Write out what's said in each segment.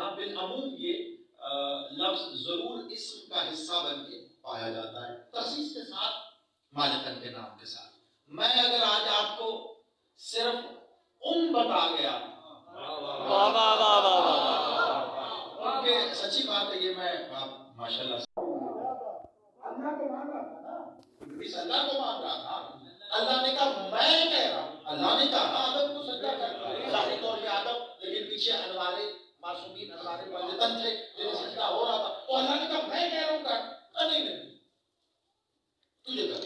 یہاں بالعموم یہ لفظ ضرور اسم کا حصہ بن کے پایا جاتا ہے، تخصیص کے ساتھ، مالکن کے نام کے ساتھ۔ میں اگر آج آپ کو صرف بتا گیا، کیونکہ سچی بات ہے، یہ میں ماشاءاللہ اللہ کو مان رہا تھا نا، ابلیس اللہ کو مان رہا تھا، اللہ نے کہا میں کہہ رہا ہوں، اللہ نے کہا نا آدم کو سجدہ کر، ظاہری طور پہ آدم، لیکن پیچھے انوارے معصومین، انوارے والدین تھے جنہیں سجدہ ہو رہا تھا، تو اللہ نے کہا میں کہہ رہا ہوں کر، نہیں تجھے کر،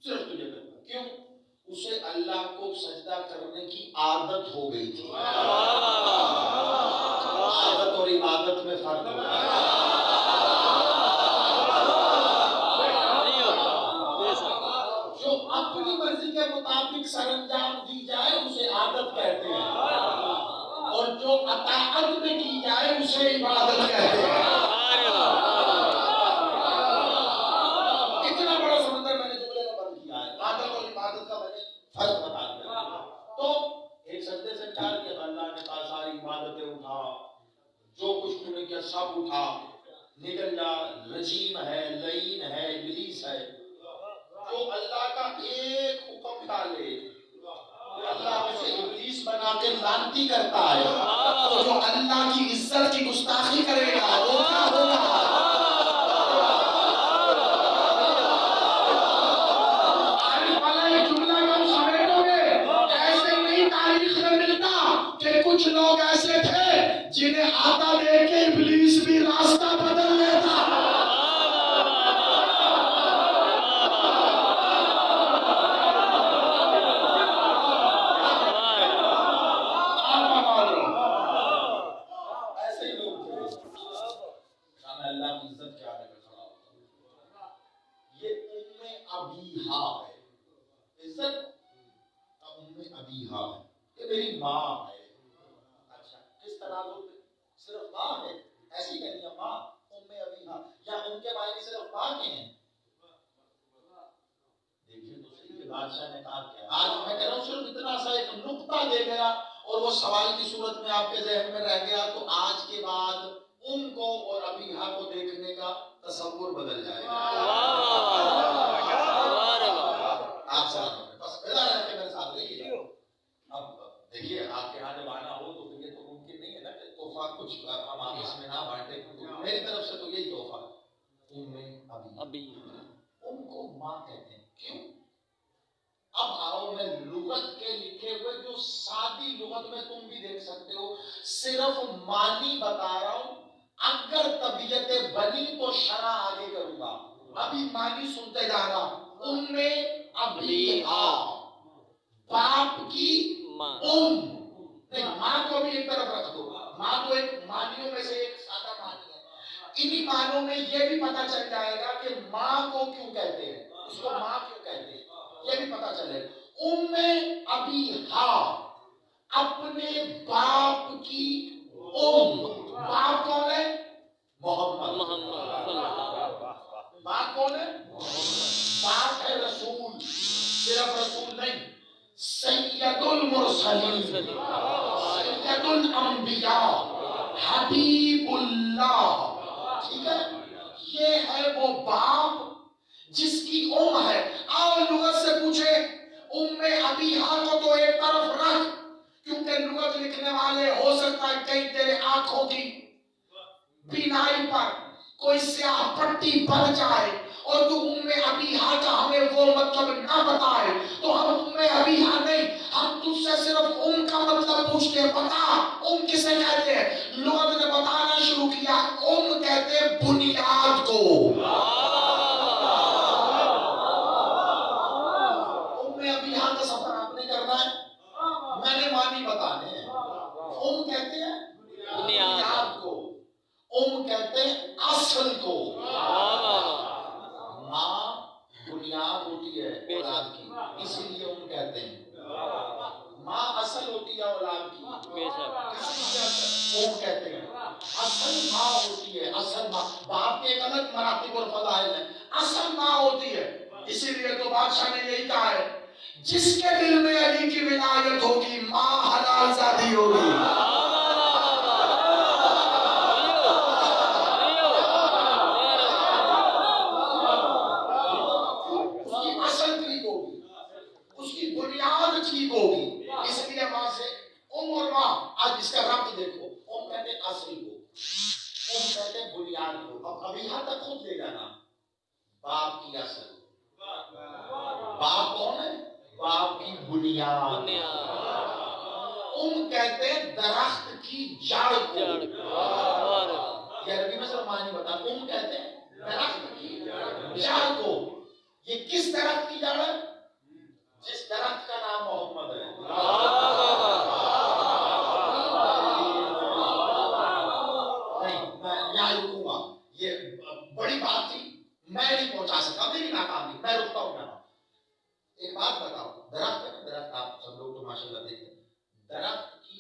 صرف تجھے کر، کیوں؟ اسے اللہ کو سجدہ کرنے کی عادت ہو گئی تھی۔ عادت اور عبادت میں فرق ہوتا ہے۔ جو اپنی مرضی کے مطابق سر انجام دی جائے اسے عادت کہتے ہیں، اور جو اطاعت میں کی جائے اسے عبادت کہتے ہیں۔ اتنا بڑا سمندر میں نے جملے میں بند کیا ہے، عادت اور عبادت کا میں نے فرق بتا دیا۔ تو ایک سجدے سے انکار کیا تو اللہ نے کہا ساری عبادتیں اٹھا، جو کچھ تم نے کیا سب اٹھا، نکل جا، رجیم ہے، لعین ہے، ابلیس ہے۔ جو اللہ کا ایک حکم ڈالے اللہ اسے ابلیس بنا کے لعنتی کرتا ہے، تو جو اللہ کی عزت کی گستاخی کرے گا وہ کیا ہوگا؟ آنے والا یہ جملہ کم سمیٹو گے، ایسے نہیں تاریخ میں ملتا کہ کچھ لوگ ایسے تھے جنہیں آتا دیکھ کے ابلیس بھی راستہ بدل لیتا۔ میری ماں ہے، اچھا کس تناظر میں صرف ماں ہے، ایسی کہنی ہے ماں ابیہا، یا ان کے معنی صرف ماں کے ہیں؟ دیکھیں تو صحیح کہ بادشاہ نے کہا کیا، آج میں کہہ رہا ہوں صرف اتنا سا ایک نقطہ دے گیا اور وہ سوال کی صورت میں آپ کے ذہن میں رہ گیا، تو آج کے بعد کو اور ابیہا کو دیکھنے کا تصور بدل جائے گا۔ آپ سلام بس پیدا رہ کے میرے ساتھ رہیے۔ اب دیکھیے آپ کے ہاں جب آنا ہو تو یہ تو ممکن نہیں ہے نا کہ تحفہ کچھ ہم آپس میں نہ بانٹے، میری طرف سے تو یہی تحفہ ابی، ان کو ماں کہتے ہیں، کیوں؟ اب آؤ میں لغت کے لکھے ہوئے جو سادی لغت میں تم بھی دیکھ سکتے ہو، صرف معنی بتا رہا ہوں، اگر طبیعت بنی تو شرح آگے کروں گا، ابھی معنی سنتے جانا۔ ابیہا باپ کی نہیں، ماں کو بھی ایک طرف رکھ دو، ماں تو ایک معنیوں میں سے ایک سادہ معنی ہے، انہی معنوں میں یہ بھی پتہ چل جائے گا کہ ماں کو کیوں کہتے ہیں، اس کو ماں کیوں کہتے ہیں، یہ بھی پتہ چلے گا۔ ابیہا اپنے باپ کی باپ کون ہے؟ محمد۔ باپ کون ہے؟ باپ ہے رسول، صرف رسول نہیں، سید المرسلین، سید الانبیاء، حبیب اللہ، ٹھیک ہے؟ یہ ہے وہ باپ جس کی ہے۔ آؤ لغت سے پوچھے، ابیہا کو تو ایک طرف رکھ، کیونکہ لغت لکھنے والے ہو سکتا ہے کئی تیرے آنکھوں کی بینائی پر کوئی سیاہ پٹی بن جائے اور تو ابیہا کا ہمیں وہ مطلب نہ بتائے تو ہم ابیہا نہیں، ہم تجھ سے صرف کا مطلب پوچھتے ہیں، بتا کسے کہتے ہیں؟ لغت نے بتانا شروع کیا، کہتے ہیں بنیاد کو۔ ابیہا کا سفر آپ نے کرنا ہے، میں نے معنی بتانے ہیں۔ کہتے ہیں بنیاد کو، کہتے ہیں اصل کو۔ ماں بنیاد ہوتی ہے اولاد کی، اسی لیے کہتے ہیں ماں اصل ہوتی ہے اولاد کی، اسی لیے کہتے ہیں اصل ماں ہوتی ہے، اصل ماں۔ باپ کے ایک الگ مراتب اور فضائل ہیں، اصل ماں ہوتی ہے، اسی لیے تو بادشاہ نے یہی کہا ہے جس کے دل میں علی کی ولایت ہوگی ماں حلال زادی ہوگی۔ اب اس کا ربط دیکھو، ام کہتے ہیں اصل کو، ام کہتے ہیں بنیاد کو. اب یہاں تک خود لے جانا، باپ کی اصل، باپ کون ہے؟ باپ کی بنیاد. ام کہتے ہیں درخت کی جڑ کو. یہ عربی میں سب معنی بتا. ام کہتے ہیں درخت کی جڑ کو. یہ کس درخت کی جڑ ہے؟ جس درخت کا نام محمد ہے. نہیں میں یہاں رکوں گا، یہ بڑی بات تھی، میں نہیں پہنچا سکا، میری ناکامی، میں رکتا ہوں یہاں. ایک بات بتاؤ، درخت ہے نا، درخت آپ سب لوگ تو ماشاءاللہ دیکھتے ہیں، درخت کی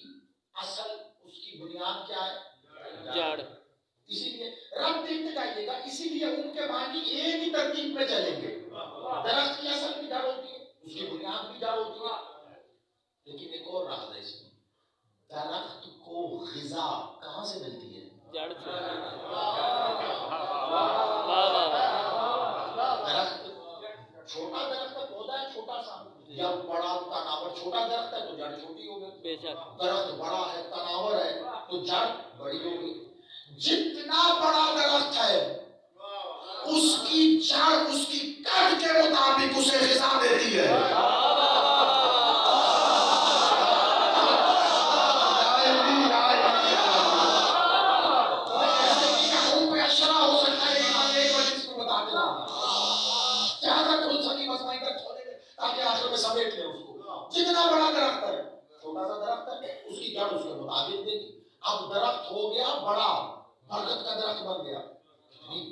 اصل، اس کی بنیاد کیا ہے؟ جڑ. اسی لیے رب دیکھتے جائیے گا، اسی لیے ان کے معنی ایک ہی ترتیب پہ چلیں گے. درخت کی اصل بھی جڑ ہوتی ہے، اس کی بنیاد بھی جڑ ہوتی ہے. لیکن ایک اور راز ہے اس میں، درخت کو غذا کہاں سے ملتی ہے؟ جڑ سے. درخت چھوٹا درخت کا پودا ہے چھوٹا سا، یا بڑا تناور. چھوٹا درخت ہے تو جڑ چھوٹی ہوگی، درخت بڑا ہے تناور ہے تو جڑ بڑی ہوگی. جتنا بڑا درخت ہے اس کی جڑ اس کی قد کے مطابق اسے غذا دیتی ہے. سمیٹ لیں اس کو. جتنا بڑا درخت ہے، چھوٹا سا درخت ہے، اس کی جڑ اس کے مطابق دے گی. اب درخت ہو گیا بڑا، برکت کا درخت بن گیا.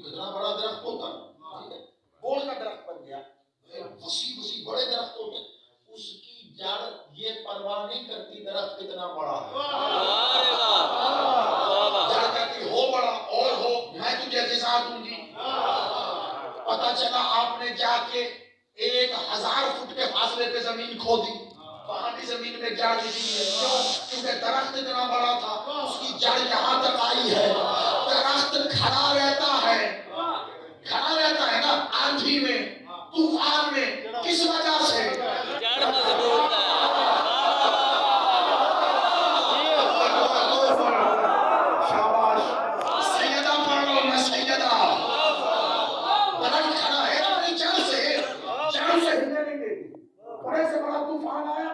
کتنا بڑا درخت ہوتا ہے، ٹھیک ہے، بول کا درخت بن گیا. وسیع وسیع بڑے درخت ہوتے ہیں، اس کی جڑ یہ پرواہ نہیں کرتی درخت کتنا بڑا ہے. جڑ کہتی ہو بڑا اور ہو، میں تجھے غذا دوں گی. پتہ چلا آپ نے جا کے 1000 فٹ کے فاصلے پہ زمین کھودی، وہاں بھی زمین میں جڑ نکلی ہے. کیوں؟ کیونکہ درخت اتنا بڑا تھا، اس کی جڑ یہاں تک آئی ہے. درخت کھڑا رہتا ہے نا آندھی میں، طوفان میں، کس وجہ سے؟ جڑ مضبوط ہے. شاباش، سیدہ پڑھ لو میں سیدہ. درخت کھڑا ہے اپنی جڑ سے ہلنے نہیں دیتی. بڑے سے بڑا طوفان آیا،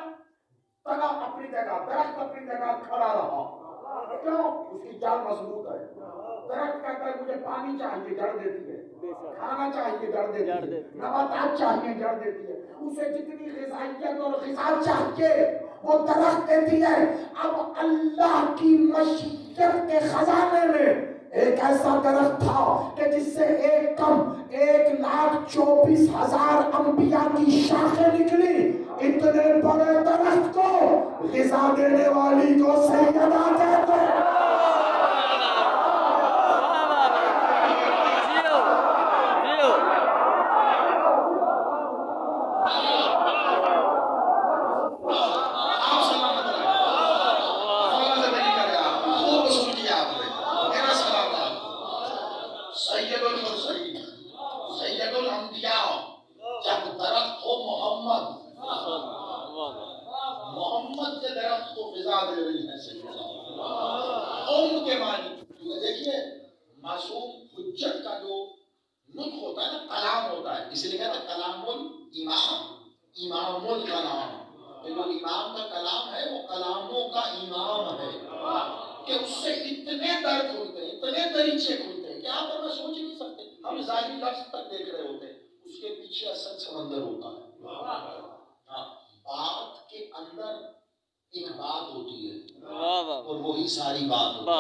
تنا اپنی جگہ، درخت اپنی جگہ کھڑا رہا. کیوں؟ اس کی جڑ مضبوط ہے. درخت کہتا ہے مجھے پانی چاہیے، جڑ دیتی ہے. کھانا چاہیے، جڑ دیتی ہے. نباتات چاہیے، جڑ دیتی ہے. اسے جتنی غذائیت اور غذا چاہیے وہ درخت دیتی ہے. اب اللہ کی مشیت کے خزانے میں ایک ایسا درخت تھا کہ جس سے ایک کم 1,24,000 انبیاء کی شاخیں نکلی. اتنے بڑے درخت کو غذا دینے والی کو سیدہ کہتے ہیں. محمد کے درخت کو غذا دے رہی ہے سیدہ. ام کے معنی دیکھیے، معصوم حجت کا جو نطق ہوتا ہے نا، کلام ہوتا ہے، اس لیے کہتے ہیں کلام الامام، امام الکلام. جو امام کا کلام ہے وہ کلاموں کا امام ہے، کہ اس سے اتنے در کھلتے ہیں، اتنے دریچے کھلتے ہیں کہ آپ اور میں سوچ ہی نہیں سکتے. ہم ظاہری لفظ تک دیکھ رہے ہوتے ہیں، اس کے پیچھے اصل سمندر ہوتا ہے. بات کے اندر ایک بات ہوتی ہے اور وہی ساری بات ہوتی ہے.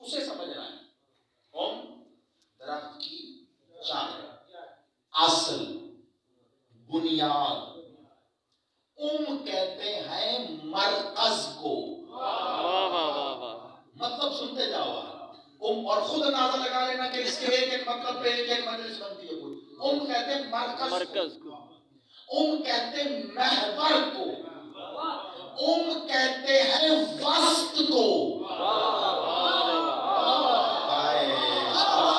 اسے سمجھنا ہے. ہم درخت کی جڑ، اصل، بنیاد. ام کہتے ہیں مرکز کو. مطلب سنتے جاؤ ام، اور خود اندازہ لگا لینا کہ اس کے ایک ایک مطلب پہ ایک ایک مجلس بنتی ہے. کوئی ام کہتے ہیں مرکز کو، ام کہتے ہیں محور کو، ام کہتے ہیں وسط کو.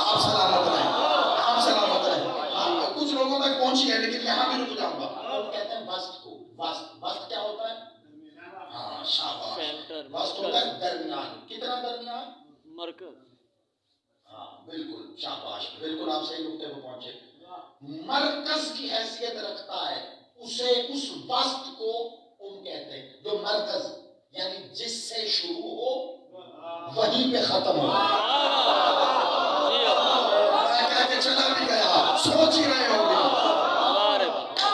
آپ سلامت رہیں، آپ سلامت رہیں. کچھ لوگوں تک پہنچی ہے لیکن یہاں بھی رک جاؤں گا. ام کہتے ہیں وسط کو. وسط کیا ہوتا ہے؟ وسط ہوتا ہے درمیان. کتنا درمیان؟ مرکز. ہاں بالکل شاباش, بالکل آپ صحیح نقطے پہ پہنچے. مرکز کی حیثیت رکھتا ہے, اسے اس وسط کو کہتے ہیں جو مرکز یعنی جس سے شروع ہو وہیں پہ ختم ہو. میں کہہ کے چلا بھی گیا, سوچ ہی رہے ہوں گے.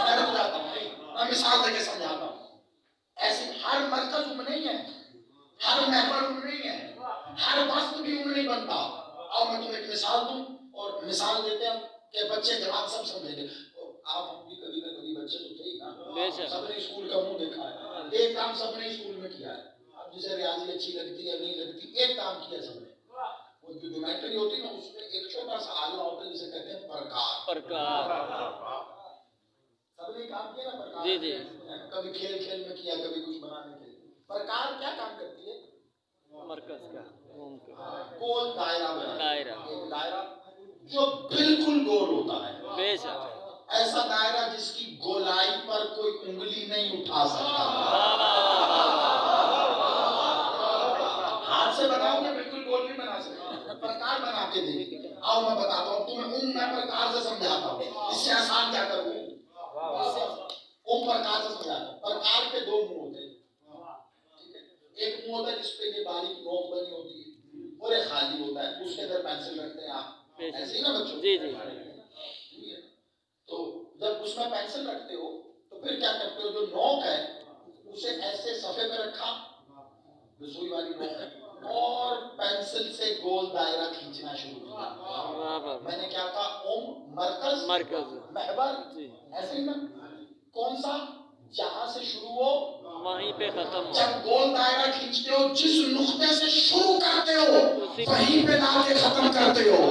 میں رک جاتا ہوں, میں مثال دے کے سمجھاتا ہوں. ایسی ہر مرکز نہیں ہے, ہر محور نہیں ہے, ہر وسط بھی نہیں بنتا. اور میں تمہیں ایک مثال دوں, اور مثال دیتے ہیں کہ بچے جواب سب سمجھیں گے. آپ بھی کبھی نہ کبھی بچے تو تھے ہی نا, سب نے اسکول کا منہ دیکھا ہے. ایک کام سب نے اسکول میں کیا ہے, اب جسے ریاضی اچھی لگتی ہے نہیں لگتی, ایک کام کیا سب نے. وہ جو جیومیٹری ہوتی ہے نا, اس میں ایک چھوٹا سا آلہ ہوتا ہے جسے کہتے ہیں پرکار. سب نے کام کیا نا پرکار. جی جی, کبھی کھیل کھیل میں کیا, کبھی کچھ بنانے کے لیے. پرکار کیا کام کرتی ہے؟ مرکز کا گول دائرہ بنا, ایک دائرہ جو بالکل گول ہوتا ہے. بے شک, ایسا دائرہ جس کی گولائی پر کوئی انگلی نہیں اٹھا سکتا. ہاتھ سے بناؤ گے بالکل گول نہیں بنا سکتے, پرکار بنا کے دیکھیں. آؤ میں بتاتا ہوں تمہیں, میں پرکار سے سمجھاتا ہوں. اس سے آسان کیا کروں, پرکار سے سمجھاتا ہوں. پرکار کے دو منہ ہوتے ہیں. ایک منہ ہوتا ہے جس پہ یہ باریک نوک بنی ہوتی ہے, اور ایک خالی ہوتا ہے, اس کے اندر پینسل رکھتے ہیں آپ. ایسے ہی نا بچوں؟ جی جی. تو جب اس میں پینسل رکھتے ہو تو پھر کیا کرتے ہو, جو نوک ہے اسے ایسے صفحے پہ رکھا, رسوئی والی نوک ہے, اور پینسل سے گول دائرہ کھینچنا شروع کیا. میں نے کیا کہا, مرکز محور, ایسے ہی نا. کون سا؟ جہاں سے شروع ہو وہیں پہ ختم ہو. جب گول دائرہ کھینچتے ہو, جس نقطے سے شروع کرتے ہو وہیں پہ لا کے ختم کرتے ہو.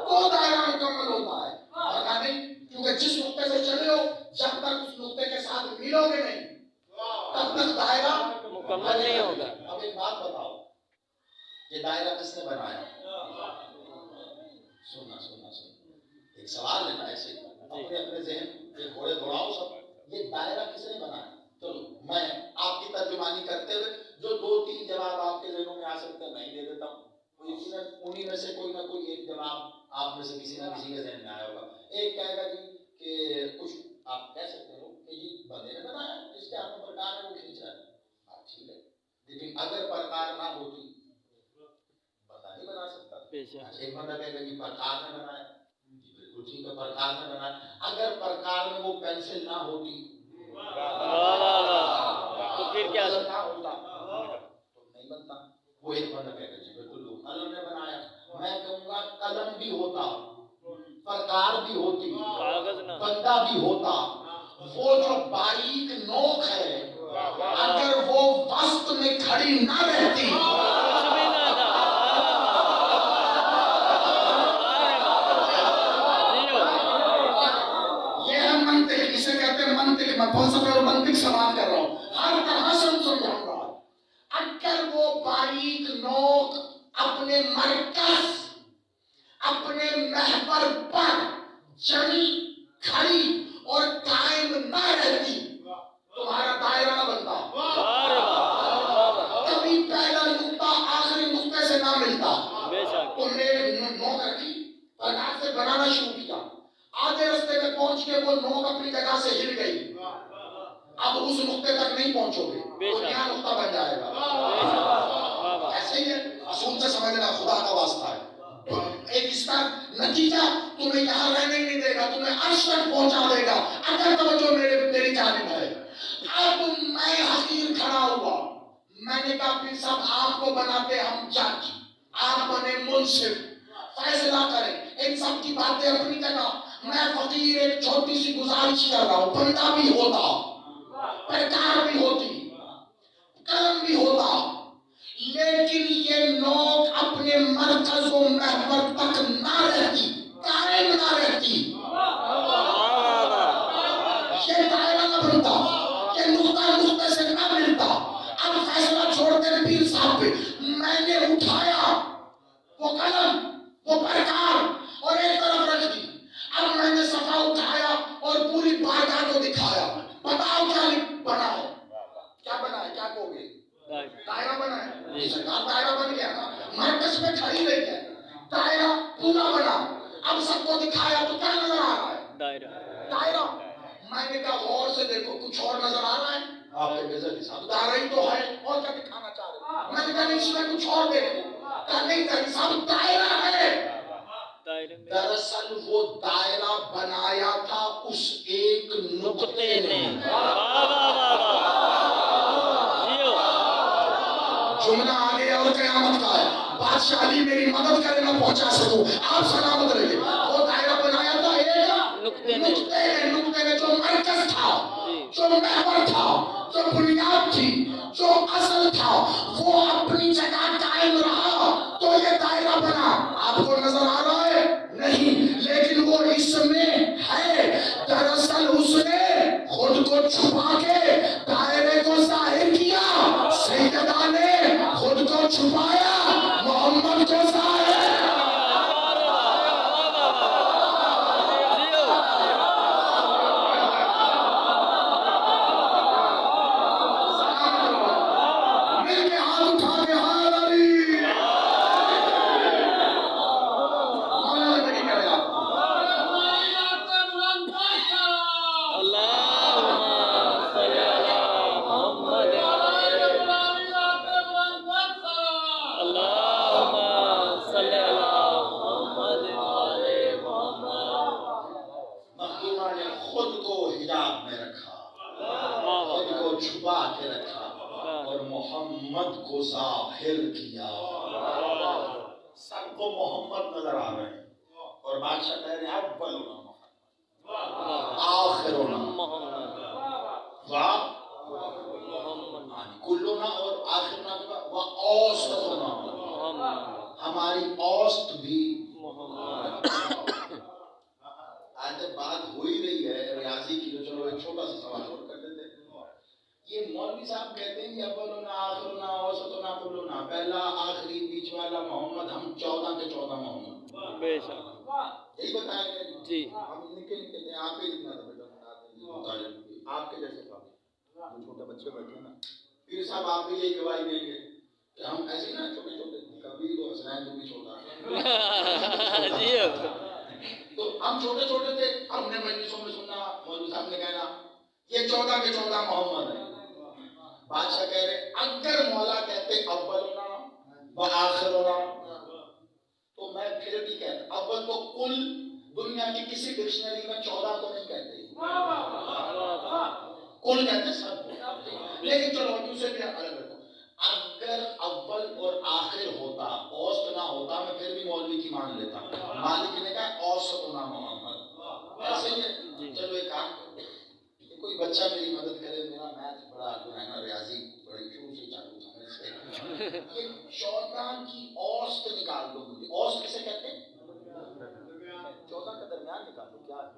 وہ دائرہ مکمل ہوتا ہے, ورنہ نہیں. کیونکہ جس نقطے سے چلے ہو, جب تک اس نقطے کے ساتھ ملو گے نہیں تب تک دائرہ مکمل نہیں ہوگا. اب ایک بات بتاؤ, یہ دائرہ کس نے بنایا؟ سننا, ایک سوال ہے نا, ایسے اپنے ذہن کے گھوڑے دوڑاؤ سب. یہ دائرہ کس نے بنایا؟ چلو میں آپ کی ترجمانی کرتے ہوئے جو دو تین جواب آپ کے ذہنوں میں آ سکتے ہیں میں ہی دے دیتا ہوں. انہی میں سے کوئی نہ کوئی ایک جواب آپ میں سے کسی نہ کسی کے ذہن میں آیا ہوگا. ایک کہے گا جی کہ کچھ آپ کہہ سکتے ہو کہ جی بندے نے بنایا, جس کے ہاتھ میں پرکار ہے وہ کھینچ رہا ہے. ٹھیک ہے, لیکن اگر پرکار نہ ہوتی بندہ نہیں بنا سکتا. ایک بندہ کہے گا جی پرکار نے بنایا, بالکل ٹھیک ہے, پرکار نے بنایا. اگر پرکار میں وہ پینسل نہ ہوتی تو پھر کیا نہ ہوتا تو نہیں بنتا. وہ ایک بندہ کہے گا جی بالکل قلم نے بنایا. میں کہوں گا قلم بھی ہوتا, پرکار بھی ہوتی, بندہ بھی ہوتا. وہ جو باریک نوک ہے اگر وہ وسط میں کھڑی نہ رہتی میں فلسفے اور منطق سوال کر رہا ہوں, ہر طرح سے سمجھاؤں گا. اگر وہ باریک نوک اپنے مرکز, اپنے محور پر جمی کھڑی اور قائم نہ رہتی, تمہارا دائرہ نہ بنتا. کبھی پہلا نقطہ آخری نقطے سے نہ ملتا. تم نے نوک رکھی, پرکار سے بنانا شروع کیا, آدھے رستے میں پہنچ کے وہ نوک اپنی جگہ سے ہل گئی, اب اس نقطے تک نہیں پہنچو گے تو کیا نقطہ بن جائے گا. ایسے ہی ہے, اصول سے سمجھنا, خدا کا واسطہ ہے. ایک اس کا نتیجہ تمہیں یہاں رہنے نہیں دے گا, تمہیں عرش تک پہنچا دے گا اگر توجہ میری جانب ہے. اب میں حقیر کھڑا ہوا, میں نے کہا پھر سب آپ کو بناتے ہم جج, آپ بنے منصف, فیصلہ کریں. ان سب کی باتیں اپنی جگہ, میں فقیر ایک چھوٹی سی گزارش کر رہا ہوں. بندہ بھی ہوتا, پرکار بھی ہوتی, قلم بھی ہوتا, لیکن یہ نوک اپنے مرکز و محور تک نہ رہتی, قائم نہ رہتی. یہ دائرہ نہ بنتا, یہ نقطہ نقطے سے نہ ملتا. اب فیصلہ چھوڑتے ہیں پیر صاحب پہ. میں نے اٹھایا وہ قلم, وہ پرکار, اور ایک طرف رکھ دی. اب میں نے صفحہ اٹھایا اور پوری بارگاہ کو دکھایا. بتاؤ کیا بنا ہے، کیا بنا ہے، کیا کہو گے؟ دائرہ بنا ہے. جی سرکار دائرہ بن گیا نا، مرکز میں کھڑی رہی ہے، دائرہ پورا بنا. اب سب کو دکھایا تو کیا نظر آ رہا ہے؟ دائرہ. میں نے کہا غور سے دیکھو کچھ اور نظر آ رہا ہے؟ آپ کے بزرگ صاحب دائرہ ہی تو ہے، اور کیا دکھانا چاہ رہے؟ میں نے کہا نہیں اس میں کچھ اور دیکھو. کہا نہیں بزرگ صاحب دائرہ ہے. دراصل وہ دائرہ بنایا تھا اس ایک نقطے نے. جملہ آگے اور قیامت کا ہے. بادشاہ علی میری مدد کرے میں پہنچا سکوں، آپ سلامت رہیے. وہ دائرہ بنایا تھا ایک نقطے نے جو مرکز تھا، جو محور تھا، جو بنیاد تھی، جو اصل تھا، وہ اپنی جگہ قائم رہا تو یہ دائرہ بنا. آپ کو نظر آ رہا ہے؟ نہیں، لیکن وہ اس میں ہے. دراصل اس نے خود کو چھپا کے دائرے کو ظاہر کیا. سیدہ نے خود کو چھپایا، محمد کو ظاہر. مل کے ہاتھ اٹھا کے ہائے علی. مولانا نہیں کرے گا. مخدومہ نے خود کو حجاب میں رکھا، خود کو چھپا کے رکھا اور محمد کو ظاہر کیا. سب کو محمد نظر آ رہے ہیں اور بادشاہ کہہ رہے ہیں اولنا محمد آخرنا محمد کلنا اور آخرنا و اوسطنا ہماری اوسط بھی محمد. آج جب بات ہو ہی رہی ہے ریاضی کی تو چلو ایک چھوٹا سا سوال اور کر دیتے ہیں. یہ مولوی صاحب کہتے ہیں کہ اولنا آخرنا اوسطنا کلنا، پہلا آخری بیچ والا محمد، ہم 14 کے 14 محمد. بے شک یہی بتایا گیا. جی ہم نکل کے تھے، آپ ہی لکھنا تھا بیٹا، آپ کے جیسے تھا. جو چھوٹے بچے بیٹھے نا پھر صاحب آپ بھی یہی گواہی دیں گے کہ ہم ایسے نا چھوٹے چھوٹے کبھی تو حسنین تو بھی چھوٹا تو ہم چھوٹے چھوٹے تھے. ہم نے مجلسوں میں سننا مولوی صاحب نے کہنا یہ 14 کے 14 محمد ہیں. بادشاہ کہہ رہے اگر مولا کہتے اولنا و آخرنا تو میں پھر بھی کہتا اول تو کل دنیا کی کسی ڈکشنری میں 14 کو نہیں کہتے، کل کہتے سب کو. لیکن چلو دوسرے بھی الگ رکھو. اگر اول اور آخر ہوتا، اوسط نہ ہوتا، میں پھر بھی مولوی کی مان لیتا. مالک نے کہا اوسطنا محمد. ایسے ہی چلو ایک کام کرو، کوئی بچہ میری مدد کرے، میرا میتھ بڑا جو ہے نا ریاضی بڑی شروع سے چالو تھا میں سے. یہ 14 کی اوسط نکال دو مجھے. اوسط کسے کہتے ہیں؟ 14 کا درمیان نکال دو. کیا ہے؟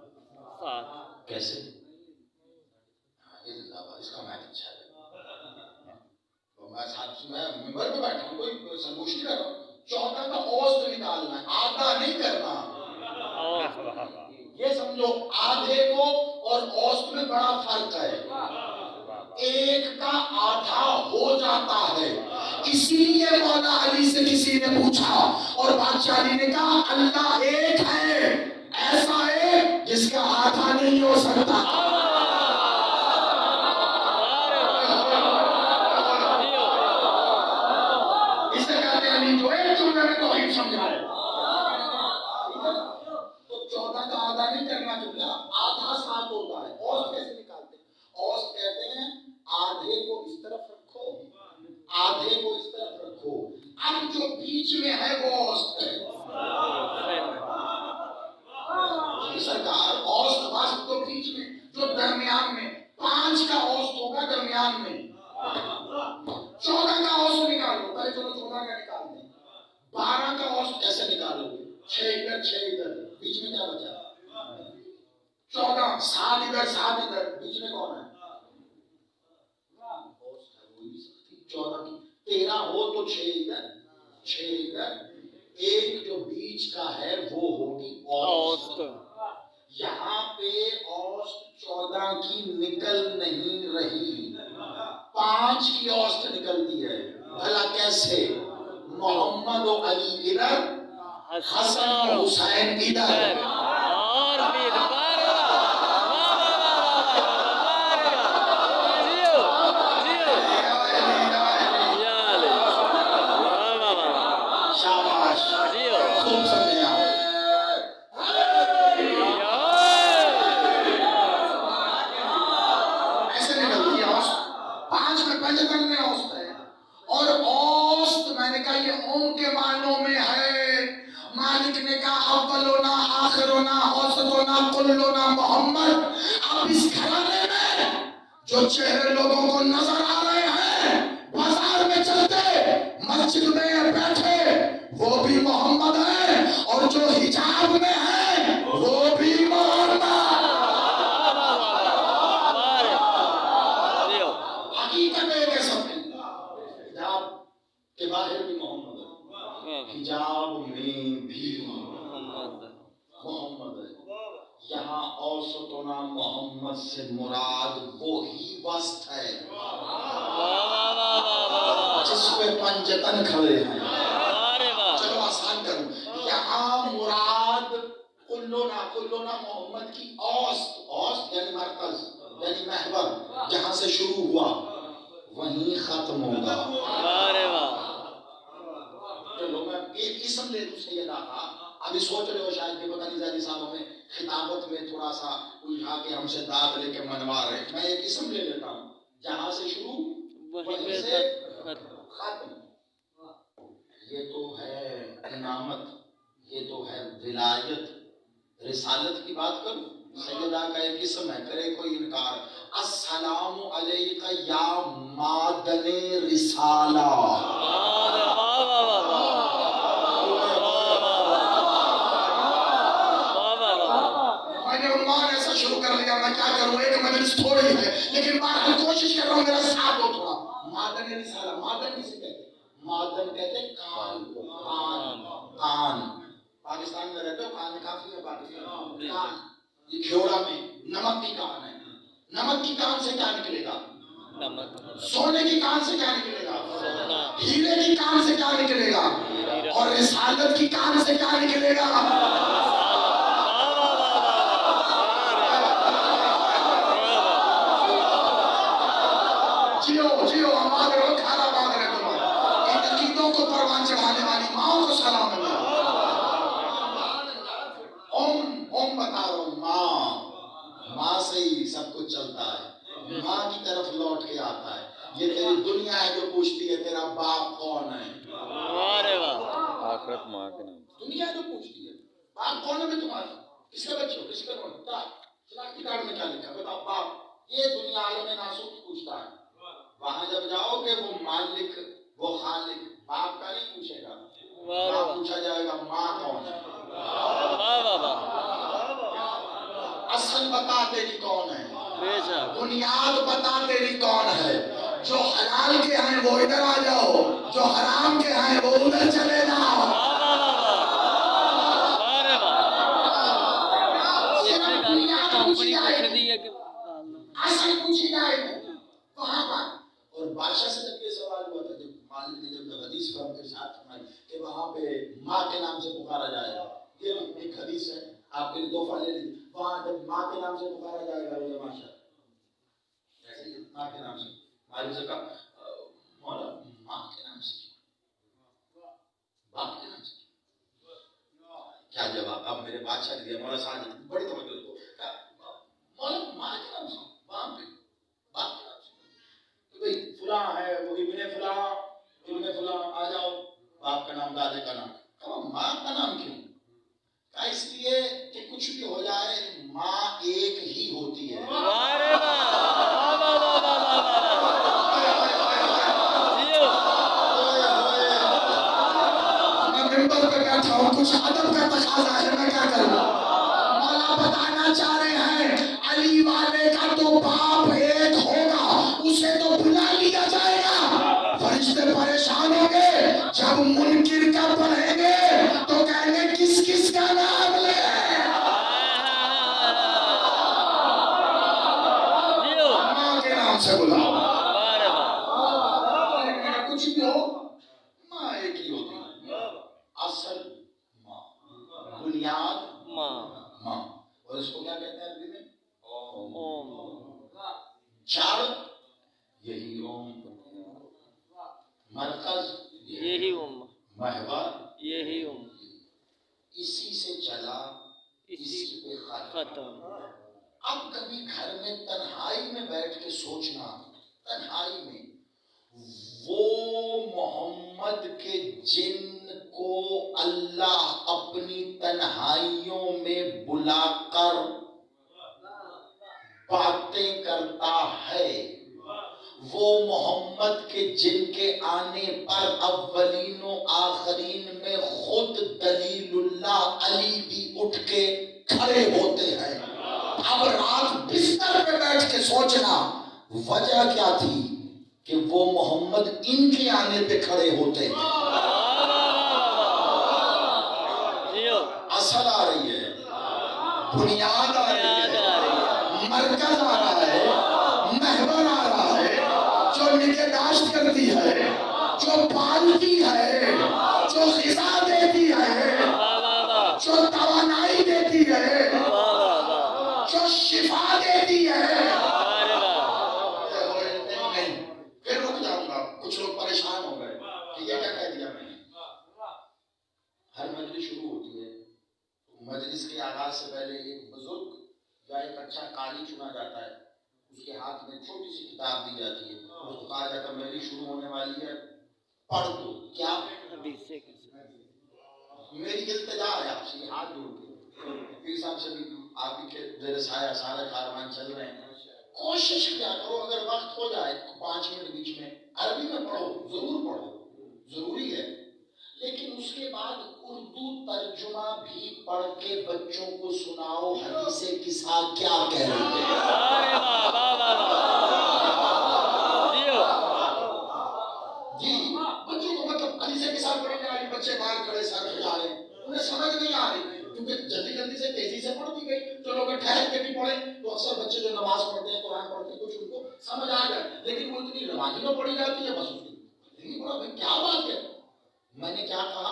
کیسے؟ اس کا میتھ اچھا ہے. میں ساتھ میں ممبر پہ بیٹھا ہوں، کوئی سرگوشی کر رہا ہوں. 14 کا اوسط نکالنا ہے، آدھا نہیں کرنا. یہ سمجھو آدھے کو اور اوسط میں بڑا فرق ہے. ایک کا آدھا ہو جاتا ہے. اسی لیے مولا علی سے کسی نے پوچھا اور بادشاہ علی نے کہا اللہ ایک ہے، ایسا ایک جس کا آدھا نہیں ہو سکتا. اسے کہتے ہیں علی جو ایک جملے میں توحید سمجھائے. تو 14 کا آدھا نہیں کرنا چاہیے، آدھا 7 ہوتا ہے. اوسط کیسے نکالتے ہیں؟ اوسط کہتے ہیں آدھے کو اس طرف رکھو، آدھے کو اس طرف رکھو. اب جو بیچ میں ہے وہ اوسط ہے. سرکار اوسط واسط تو بیچ میں، جو درمیان میں 5 کا اوسط ہوگا درمیان میں. 14 کا اوسط نکالو، پہلے چلو 14 کا نکال دیں. 12 کا اوسط کیسے نکالو گے؟ 6 ادھر 6 ادھر، بیچ میں کیا بچا؟ 14. 7 ادھر 7 ادھر، بیچ میں کون ہے؟ 14 کی 13 ہو تو 6 ادھر 6 ادھر. ایک جو بیچ کا ہے وہ ہوگی اوسط. یہاں پہ اوسط 14 کی نکل نہیں رہی، 5 کی اوسط نکلتی ہے. بھلا کیسے؟ محمد و علی ادھر، حسن و حسین ادھر. اور بھی دوبارہ شاباش، خوب سمجھے آپ. ایسے نکلتی ہے اوسط، 5 میں پہلے تک میں اوسط ہے. اور اوسط میں نے کہا یہ اوم کے معنوں میں ہے. مالک نے کہا اولنا آخرنا اوسطنا کلنا محمد. اب اس گھرانے میں جو چہرے لوگوں کو نظر آ رہے ہیں، بازار میں چلتے، مسجد میں بیٹھے، وہ بھی محمد ہے، اور جو حجاب میں ہے وہ بھی محمد. حقیقت ہے کہ سب حجاب کے باہر بھی محمد ہے، حجاب میں بھی محمد ہے. یہاں اوسطنا محمد سے مراد وہی وسط ہے جس پہ پنجتن کھڑے ہیں. چلو آسان کروں، یہاں مراد کلنا محمد کی اوسط یعنی مرکز یعنی محور، جہاں سے شروع ہوا وہیں ختم ہوگا. چلو میں ایک اسم لے لوں سیدہ کا. ابھی سوچ رہے ہو شاید کہ پتہ نہیں زیادہ صاحب ہمیں خطابت میں تھوڑا سا الجھا کے ہم سے داد لے کے منوا رہے. میں ایک اسم لے لیتا ہوں، جہاں سے شروع وہیں سے ختم. یہ تو ہے امامت، یہ تو ہے ولایت. رسالت کی بات کروں، سیدہ کا ایک اسم ہے، کرے کوئی انکار. السلام علیکہ یا مادن رسالہ. میں نے عنوان ایسا شروع کر لیا، میں کیا کروں، ایک مجلس تھوڑی ہے لیکن میں کوشش کر رہا ہوں میرا ساتھ دو تھوڑا. مادن رسالہ، مادن کسے کہتے ہیں؟ مادن کہتے ہیں کان کو. کان پاکستان میں رہتے ہو، کان کافی ہے پاکستان. کان یہ کھیوڑا میں نمک کی کان ہے. نمک کی کان سے کیا نکلے گا؟ سونے کی کان سے کیا نکلے گا؟ ہیرے کی کان سے کیا نکلے گا؟ اور رسالت کی کان سے کیا نکلے گا؟ جیو آباد رہو، کھانا آباد رہے تمہیں. ان عقیدوں کو پروان چڑھانے والی ماں کو سلام اللہ. اوم بتا رہا ہوں، ماں سے ہی سب کچھ چلتا ہے، ماں کی طرف لوٹ کے آتا ہے. یہ تیری دنیا ہے جو پوچھتی ہے تیرا باپ کون ہے. آخرت ماں کے نام. دنیا جو پوچھتی ہے باپ کون ہے میں تمہارا، کس کا بچے ہو، کس کا کون ہے، شناختی کارڈ میں کیا لکھا ہے بتاؤ باپ. یہ دنیا عالم ناسوت پوچھتا ہے. وہاں جب جاؤ گے وہ مالک وہ خالق باپ کا نہیں پوچھے گا. باپ پوچھا جائے گا ماں کون ہے. اصل بتا تیری کون ہے، بنیاد بتا تیری کون ہے. جو حلال کے ہیں وہ ادھر آ جاؤ، جو حرام کے ہیں وہ ادھر چلے جاؤ. اصل پوچھی جائے وہاں پر. اور بادشاہ سے جب یہ سوال ہوا تھا، جب مالک نے جب حدیث فرم کے ساتھ سنائی کہ وہاں پہ ماں کے نام سے پکارا جائے گا. یہ ایک حدیث ہے، آپ کے لیے دو فائدے لیجیے. وہاں جب ماں کے نام سے پکارا جائے گا روزہ ماشا ایسے ہی ماں کے نام سے. مالک سے کہا مولا ماں کے نام سے باپ کے نام سے کیا جواب. اب میرے بادشاہ نے دیا، مولا صاحب بڑی توجہ کو مولا ماں کے نام سے باپ کے نام سے بھئی فلاں ہے وہ ابن فلاں آ جاؤ. باپ کا نام دادے کا نام. ماں کا نام کیوں؟ اس لیے کہ کچھ بھی ہو جائے ماں ایک ہی ہوتی ہے. میں ممبر پہ بیٹھا ہوں، کچھ ادب کا تقاضا ہے، میں کیا کروں. مولا بتانا چاہ رہے ہیں علی والے کا تو باپ ایک ہوگا، اسے تو بلا لیا جائے گا. فرشتے پریشان ہوں گے جب منکر کا پڑھیں گے تو کہیں گے کس کس کا نام لے. سے بلاؤ. بارے با کچھ بھی ہو ماں ایک ہی ہوتی ہے. اصل ماں، بنیاد ماں ماں. اور اس کو کیا کہتے ہیں عربی میں؟ اوم جڑ یہی اوم، مرکز یہی اوم محور یہی اوم اسی سے چلا اسی پہ ختم. اب کبھی گھر میں تنہائی میں بیٹھ کے سوچنا، تنہائی میں وہ محمد کے جن کو اللہ اپنی تنہائیوں میں بلا کر باتیں کرتا ہے، وہ محمد کے جن کے آنے پر اولین و آخرین میں خود دلیل اللہ علی بھی اٹھ کے کھڑے ہوتے ہیں. اب رات بستر پہ بیٹھ کے سوچنا وجہ کیا تھی کہ وہ محمد ان کے آنے پہ کھڑے ہوتے ہیں. اصل آ رہی ہے، بنیاد آ رہی ہے، مرکز آ رہا ہے، محور آ رہا ہے، جو نگہداشت کرتی ہے، جو پالتی ہے، جو غذا دیتی ہے، جو توانائی دیتی ہے، جو شفا دیتی ہے. نہیں پھر رک جاؤں گا. کچھ لوگ پریشان ہو گئے کہ یہ کیا کہہ دیا میں نے. ہر مجلس شروع ہوتی ہے، مجلس کے آغاز سے پہلے ایک بزرگ یا ایک اچھا قاری چنا جاتا ہے، اس کے ہاتھ میں چھوٹی سی کتاب دی جاتی ہے، اس کو کہا جاتا ہے مجلس شروع ہونے والی ہے، پڑھ دو. کیا میری التجا ہے آپ سے، ہاتھ جوڑ کے پیر صاحب سے بھی آپ ہی کے زیر سایہ سارے کاروان چل رہے ہیں. کوشش کیا کرو اگر وقت ہو جائے 5 منٹ بیچ میں عربی میں پڑھو، ضرور پڑھو، ضروری ہے. لیکن اس کے بعد اردو ترجمہ بھی پڑھ کے بچوں کو سناؤ حدیث قصہ کیا کہہ رہی ہے. جی بچوں کو مطلب حدیث قصہ پڑھنے جا رہی، بچے باہر کھڑے سر پھیلا رہے ہیں، انہیں سمجھ نہیں آ رہی کیونکہ جلدی جلدی سے تیزی سے پڑھتی گئی. چلو اگر ٹھہر کے بھی پڑھیں تو اکثر بچے جو نماز پڑھتے ہیں قرآن پڑھتے ہیں کچھ ان کو سمجھ آ جائے، لیکن وہ اتنی روانی میں پڑھی جاتی ہے بس اس کی پڑھا بھائی کیا بات ہے. میں نے کیا کہا؟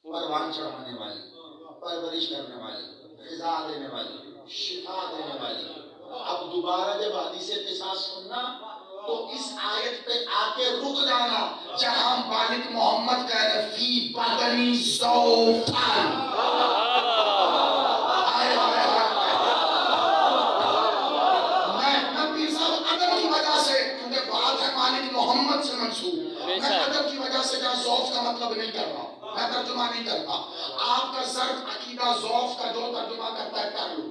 پروان چڑھانے والی، پرورش کرنے والی، غذا دینے والی، شفا دینے والی. اب دوبارہ جب حدیث قصاص سننا تو اس آیت پہ آ کے رک جانا جہاں مالک محمد کہہ رہے فی بدنی ضعفاً. میں پیر صاحب ادب کی وجہ سے، کیونکہ بات ہے مالک محمد سے منسوب، میں ادب کی وجہ سے جہاں ضعف کا مطلب نہیں کر رہا، میں ترجمہ نہیں کرتا. آپ کا ضرب عقیدہ ضعف کا جو ترجمہ کرتا ہے کر لو.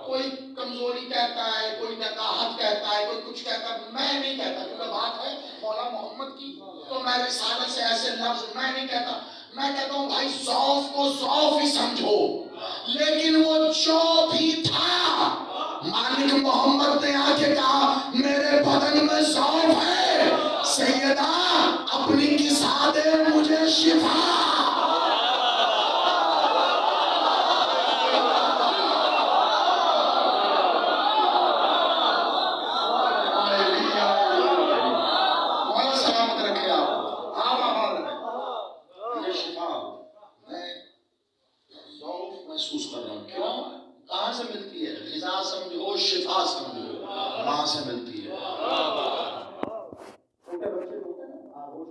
کوئی کمزوری کہتا ہے، کوئی نقاہت کہتا ہے، کوئی کچھ کہتا ہے، میں نہیں کہتا کیونکہ بات ہے مولا محمد کی، تو میں رسالت سے ایسے لفظ میں نہیں کہتا. میں کہتا ہوں بھائی ضعف کو ضعف ہی سمجھو، لیکن وہ جو بھی تھا مالک محمد نے آ کے کہا میرے بدن میں ضعف ہے سیدہ اپنی قصہ دے مجھے شفا. محسوس کر رہا ہوں کیوں؟ کہاں سے ملتی ہے؟ غذا سمجھو، شفا سمجھو، ماں سے ملتی ہے. چھوٹے بچے ہوتے ہیں نا، آغوش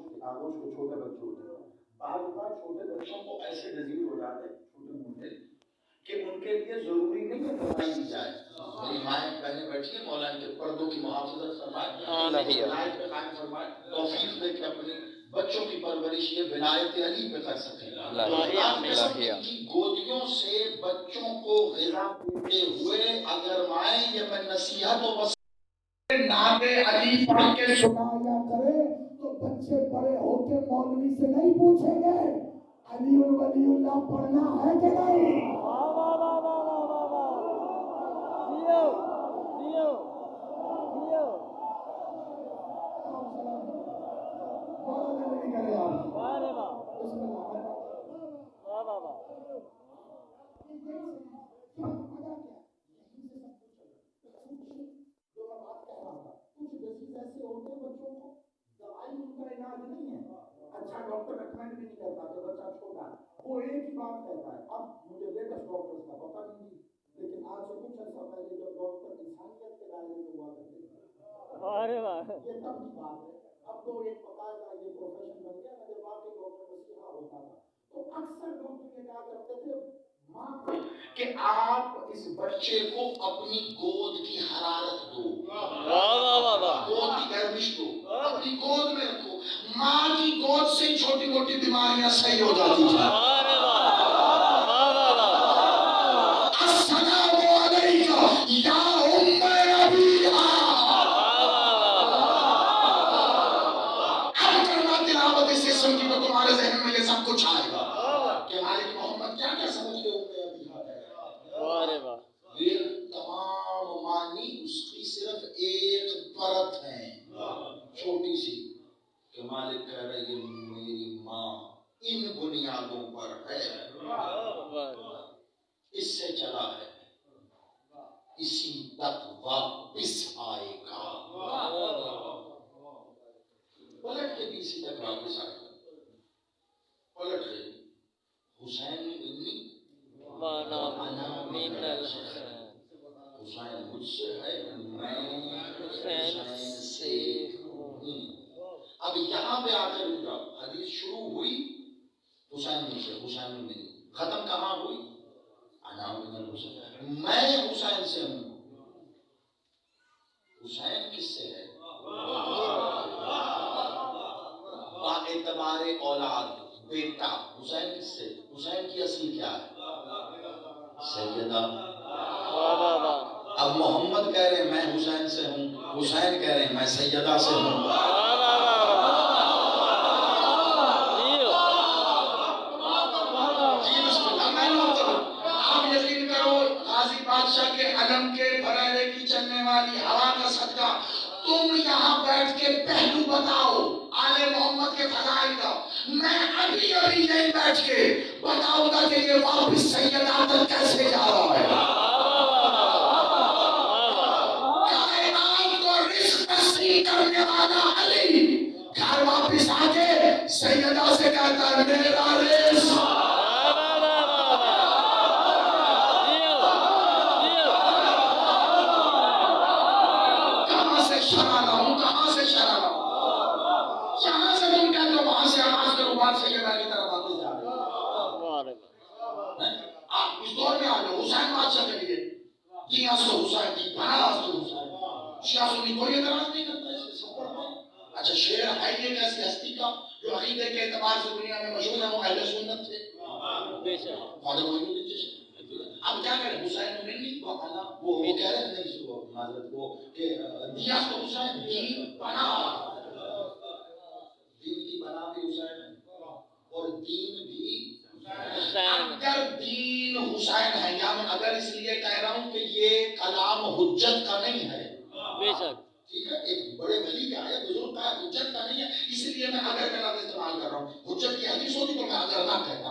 کو چھوٹے بچے ہوتے ہیں، بعض اوقات چھوٹے بچوں کو ایسے ڈزیز ہو جاتے ہیں چھوٹے موٹے کہ ان کے لیے ضروری نہیں ہے دوائی دی جائے. میری مائیں پہلے بیٹھی ہیں، مولانا کے پردوں کی محافظت فرمائے، ولایت پہ قائم فرمائے، توفیق دے کے اپنی بچوں کی پرورش یہ ولایت علی پہ کر سکیں. ان کی گودیوں سے بچوں کو غذا دیتے ہوئے اگر مائیں یہ میں نصیحت و نعت علی پڑھ کے سنایا کرے تو بچے بڑے ہو کے مولوی سے نہیں پوچھیں گے علی ولی اللہ پڑھنا ہے کہ نہیں. ڈاکٹر ریکمینڈ بھی نہیں کرتا کہ بچہ چھوٹا ہے، وہ ایک ہی بات کہتا ہے. اب مجھے لیٹسٹ ڈاکٹرز کا پتہ نہیں، لیکن آج سے کچھ عرصہ پہلے جب ڈاکٹر انسانیت کے دائرے میں ہوا کرتے تھے، ارے واہ، یہ تب کی بات ہے. اب تو ایک باقاعدہ یہ پروفیشن بن گیا. جب واقعی ڈاکٹر مسیحا ہوتا تھا تو اکثر ڈاکٹر یہ کہا کرتے تھے ماں کو کہ آپ اس بچے کو اپنی گود کی حرارت دو، واہ واہ واہ واہ، گود کی گرمش دو، اپنی گود میں رکھو. ماں کی گود سے چھوٹی موٹی بیماریاں صحیح ہو جاتی ہیں. ارے واہ واہ واہ واہ، السلام علیکم یا ام ابیہا. اب کلمہ تلاوت اس اسم کی تو تمہارے ذہن میں یہ سب کچھ آئے گا کہ مالک محمد کیا کیا سمجھتے ام ابیہا ہے. ارے واہ، یہ تمام معنی اس کی صرف ایک پرت ہے چھوٹی سی کہ مالک کہہ رہے یہ میری ماں ان بنیادوں پر ہے، اس سے چلا ہے، اسی تک واپس آئے گا. پلٹ کے بھی اسی تک واپس آئے گا. پلٹ کے حسین ابنی وانا من الحسین، حسین مجھ سے ہے، میں حسین حسین سے سے ہوں. ہوں. اب یہاں پہ آ کر جب حدیث شروع ہوئی حسین مجھ سے، حسین میں ختم کہاں ہوئی؟ انا من الحسین، میں حسین سے ہوں. حسین کس سے ہے؟ با اعتبار اولاد بیٹا. حسین کس سے؟ حسین کی اصل کیا ہے؟ سیدہ. واہ واہ واہ، اب محمد کہہ رہے ہیں میں حسین سے ہوں، حسین کہہ رہے ہیں میں سیدہ سے ہوں. واہ واہ واہ، جی بسم اللہ. میں نہ کروں، آپ یقین کرو غازی بادشاہ کے علم کے بریرے کی چلنے والی ہوا کا صدقہ تم یہاں بیٹھ کے پہلو بتاؤ آل محمد کے فضائل کا. میں ابھی یہیں بیٹھ کے بتاؤں گا کہ یہ واپس سیدہ تک کیسے جا رہا ہے. کائنات کو رزق تقسیم کرنے والا علی گھر واپس آ کے سیدہ سے کہتا ہے میرا رزق. کہاں سے شرع لاؤں، کہاں سے شرع لاؤں؟ یہاں سے تم کہتے ہو وہاں سے آغاز کرو، بات سیدہ کی طرف واپس جا رہے ہیں. آپ اس دور میں آ جاؤ حسین بادشاہ کے لیے جی آس تو حسین جی بنا آس تو حسین. شیعہ سنی کوئی اعتراض نہیں کرتا اس کے سب پر. اچھا شعر ہے یہ کیسی ہستی کا جو عقیدے کے اعتبار سے دنیا میں مشہور ہے، وہ اہل سنت تھے. خواجہ معین الدین چشتی. اب کیا کریں حسین نہیں وہ کہہ رہے ہیں نہیں سو معذرت وہ کہ دیا تو حسین دین بنا، دین کی بنا بھی حسین ہے اور دین بھی اگر دین حسین ہے. یا میں اگر اس لیے کہہ رہا ہوں کہ یہ کلام حجت کا نہیں ہے، بے شک، ٹھیک ہے، ایک بڑے ولی کا ہے، بزرگ کا ہے، حجت کا نہیں ہے. اس لیے میں اگر کا لفظ استعمال کر رہا ہوں. حجت کی حدیث ہوتی تو میں اگر نہ کہتا.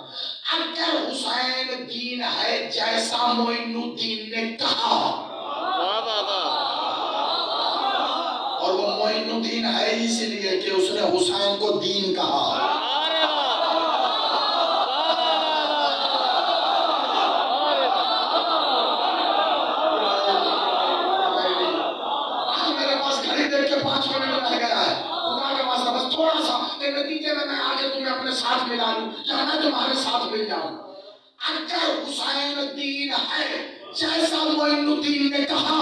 اگر حسین دین ہے جیسا معین الدین نے کہا، واہ واہ واہ، اور وہ معین الدین ہے اس لیے کہ اس نے حسین کو دین کہا. ارے واہ، میرے پاس گھڑی دیکھ کے 5 منٹ رہ گیا ہے. خدا کے واسطے بس تھوڑا سا کہ نتیجے میں آگے تمہیں اپنے ساتھ ملا لوں یا میں تمہارے ساتھ مل جاؤں. اگر حسین دین ہے جیسا معین الدین نے کہا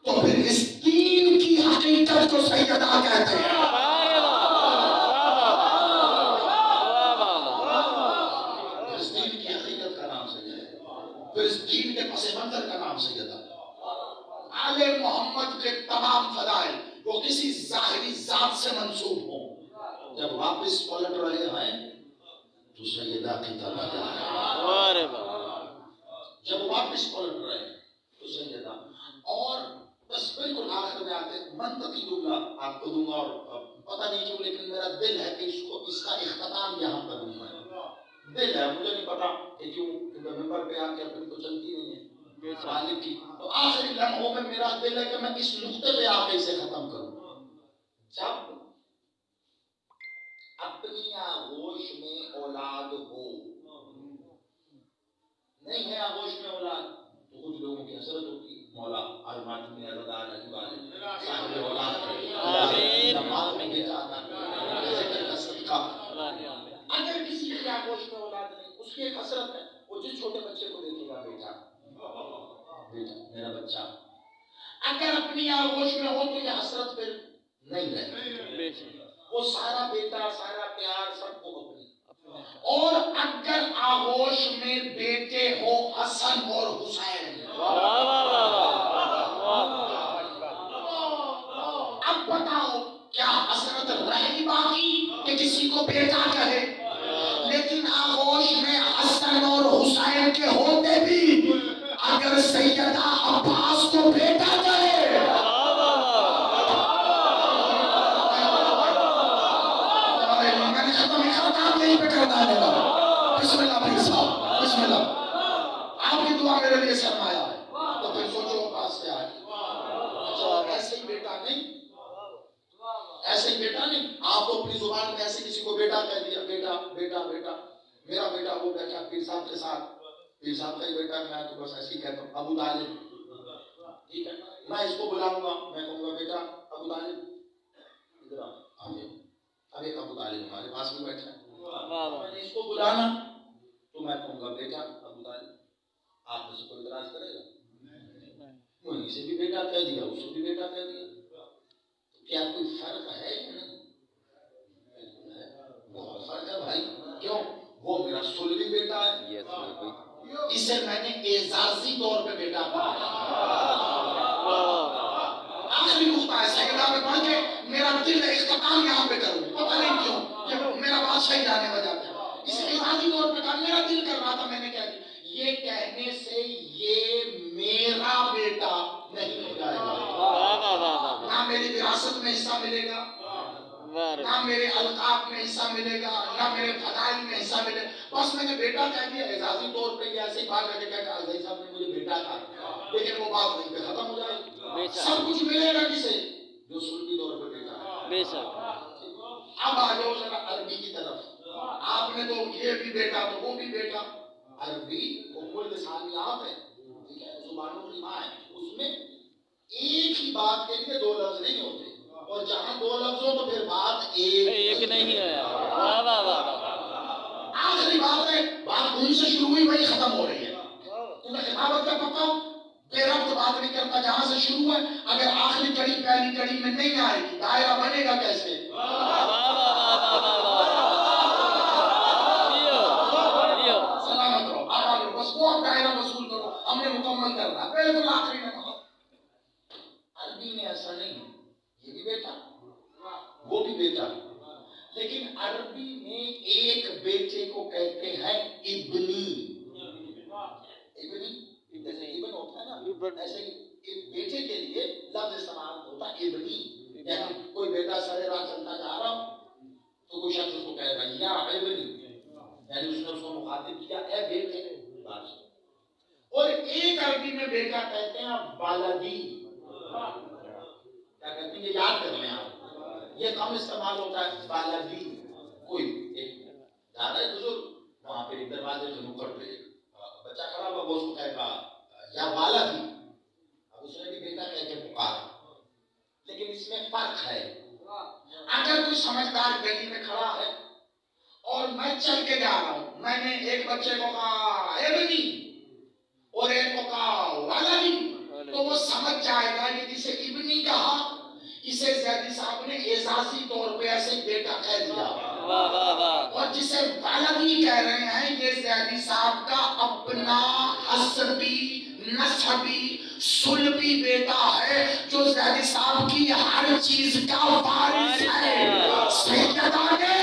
تو پھر اس دین کی حقیقت کو سیدہ کہتے ہیں. ارے واہ، واہ واہ واہ، اس دین کی حقیقت کا نام سیدہ ہے، پھر اس دین کے پس منظر کا نام سیدہ. آل محمد کے تمام فضائل وہ کسی ظاہری ذات سے منسوب ہوں، جب واپس پلٹ رہے ہیں تو سیدہ کی طرف جا رہے ہیں. ارے واہ، جب واپس پلٹ رہے ہیں تو سیدہ. اور بس بالکل آخر میں آتے منطقی جملہ آپ کو دوں گا، اور پتہ نہیں کیوں لیکن میرا دل ہے کہ اس کا اختتام یہاں پر دوں گا. دل ہے، مجھے نہیں پتا کہ کیوں ممبر پہ آ کے اپنی تو چلتی نہیں ہے مالک کی. تو آخری لمحوں میں میرا دل ہے کہ میں اس نقطے پہ آ کے اسے ختم کروں. جب اپنی آغوش میں اولاد ہو، نہیں ہے آغوش میں اولاد تو کچھ لوگوں کی حسرت ہوتی ہے، مولا آزمات میں ازدار علی والے صاحب اولاد جمال میں بیٹا ذکر کا صدقہ۔ اگر کسی کی آغوش میں اولاد نہیں، اس کی ایک حسرت ہے، وہ جس چھوٹے بچے کو دیکھے گا بیٹا میرا بچہ، اگر اپنی آغوش میں ہو تو یہ حسرت پھر نہیں رہتی، وہ سارا بیٹا سارا پیار سب کو اپنی۔ اور اگر آغوش میں بیٹے ہو حسن اور حسین، اب بتاؤ کیا حسرت رہی باقی کہ کسی کو بیٹا کہے؟ لیکن آغوش میں حسن اور حسین کے ہوتے بھی اگر سیدہ عباس کو بیٹا کہے، میں نے ختم خطاب یہیں پہ کر ڈالے گا۔ بسم اللہ بھائی صاحب، بسم اللہ۔ آپ کی دعا میرے لیے سرمایہ ہے، تو پھر سوچو عباس کیا ہے۔ اچھا ایسے ہی بیٹا نہیں، ایسے ہی بیٹا نہیں، آپ تو اپنی زبان میں ایسے کسی کو بیٹا کہہ دیا، بیٹا بیٹا بیٹا، میرا بیٹا وہ بیٹا پیر صاحب کے ساتھ، پیر صاحب کا ہی بیٹا میں تو بس ایسے ہی کہتا ہوں ابو طالب، ٹھیک ہے، میں اس کو بلاؤں گا، میں کہوں گا بیٹا ابو طالب ادھر آ جاؤ، اب ایک ابو طالب ہمارے پاس بھی بیٹھا ہے، میں نے اس کو بلانا تو میں کہوں گا بیٹا ابو طالب، آپ میں سے کوئی اعتراض کرے گا؟ وہیں سے بھی بیٹا کہہ دیا، اس سے بھی بیٹا کہہ دیا، کیا کوئی فرق ہے یا نہیں؟ بہت فرق ہے بھائی، کیوں؟ وہ میرا سلوی بیٹا ہے، اسے میں نے اعزازی طور پہ بیٹا کہا، آخری نقطہ ہے سیدہ میں پڑھ کے میرا دل اختتام یہاں پہ کروں، پتہ نہیں کیوں یہ میرا بادشاہ ہی جانے بجا ہے، اسے اعزازی طور پہ کہا، میرا دل کر رہا تھا میں نے کہہ دیا، یہ کہنے سے یہ میرا بیٹا نہیں ہو جائے گا، نہ میری وراثت میں حصہ ملے گا، نہ میرے القاب میں حصہ ملے گا، نہ میرے فضائل میں حصہ ملے گا، بس میں نے بیٹا کہہ دیا اعزازی طور پہ، ایسے ہی بات کر کے کہا کہ صاحب نے مجھے بیٹا کہا، لیکن وہ بات وہیں پہ ختم ہو جائے گی، سب کچھ ملے گا کسے؟ جو سلطی طور پہ بیٹا ہے۔ اب آ جاؤ ذرا عربی کی طرف، آپ نے تو یہ بھی بیٹا تو وہ بھی بیٹا، عربی ام اللسانیات ہے، ٹھیک ہے، زبانوں کی ماں ہے، اس میں ایک ہی بات کے لیے دو لفظ نہیں ہوتے، اور جہاں دو لفظ ہو تو پھر بات ایک نہیں ہے، آخری بات ہے، بات وہیں سے شروع ہوئی وہیں ختم ہو رہی ہے، کیونکہ خطابت کا پتہ بے ربط بات نہیں کرتا، جہاں سے شروع ہے اگر آخری کڑی پہلی کڑی میں نہیں آئے گی دائرہ بنے گا کیسے؟ سلامت رہو، اب آگے بس وہ دائرہ وصول کرو، ہم نے مکمل کرنا، بالکل آخری میں کہا۔ عربی میں ایسا نہیں، یہ بھی بیٹا وہ بھی بیٹا، لیکن عربی میں ایک بیٹے کو کہتے ہیں ابنی، ابنی جیسے ابن ہوتا ہے نا، ایسے ہی بیٹے کے لیے لفظ استعمال ہوتا ہے ابنی، یعنی کوئی بیٹا سر راہ چلتا جا رہا تو کوئی شخص اس کو کہے گا یا ابنی، یعنی اس نے اس کو مخاطب کیا اے بیٹے، اور ایک عربی میں بیٹا کہتے ہیں والدی، کیا کہتے ہیں یہ یاد کر لیں آپ، یہ کم استعمال ہوتا ہے والدی، کوئی ایک جا رہا ہے بزرگ وہاں پہ ایک دروازے سے نکڑ پہ بچہ کھڑا ہوا، وہ اس کو کہے گا یا والدی، اب اس نے بھی بیٹا کہہ کے پکارا، لیکن اس میں فرق ہے، اگر کوئی سمجھدار گلی میں کھڑا ہے اور میں چل کے جا رہا ہوں، میں نے ایک بچے کو کہا ابنی اور ایک کو کہا والدی، تو وہ سمجھ جائے گا کہ جسے ابنی کہا اسے زیدی صاحب نے اعزازی طور پہ ایسے بیٹا کہہ دیا، اور جسے والدی کہہ رہے ہیں یہ زیدی صاحب کا اپنا حسبی نسبی سلبی بیٹا ہے، جو زیدی صاحب کی ہر چیز کا وارث ہے۔ سیدہ نے